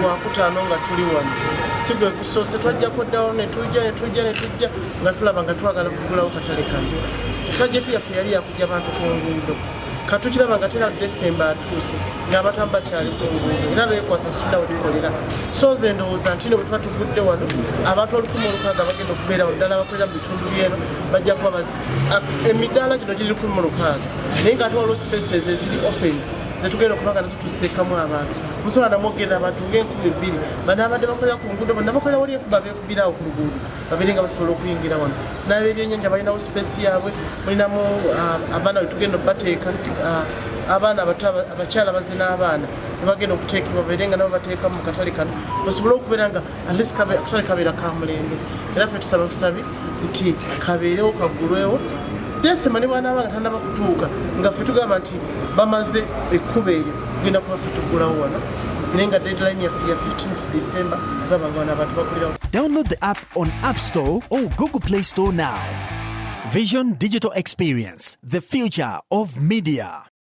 Lwakutaano nga tuli wano si gwe gusoose twajja kuddawo ne tujja nga tulaba nga twagala kugulawo katale kano. Sajjeti yaffe yali yakujja abantu ku nguudo katukiraba nga tera December atuuse ng'abantu abamu bakyali ku nguudo era beekwasa sula we tukolera. So nze ndowooza nti ne bwe tuba tugudde wano abantu 1,600 bagenda okubeera wano ddala bakolera mu bitundu byeno bajja kuba emidaala gino giri 1,600 naye ng'ate waliwo spaces eziri open zetugenda okuba nga nazo tuziteekamu abantu. Musobola namwo okgenda abantu nga 2,000 bano abadde bakolera ku nguudo bonna bakolera wali enkuba beekubirawo ku luguudo babeere nga basobola okuyingira wano. N'ab'ebyennyanja balinawo space yaabwe, mulinamu abaana we tugenda okubateeka abaana abato abakyala bazina abaana nebagenda okuteekebwa babeere nga nabo bateeka mu katale kano basobole okubeera nga at least akatale kabeera ka mulembe. Era ffe tusaba busabi nti kabeerewo kagulwewo December ne bwana abanga tannaba kutuuka nga ffe tugamba nti bamaze ekkuba eryo tugenda kuba ffe tugulawo wano naye nga deadline yaffe ya 15th December tulaba nga wano abantu bagulirawo. Download the app on App Store or Google Play Store now. Vision Digital Experience, the future of media.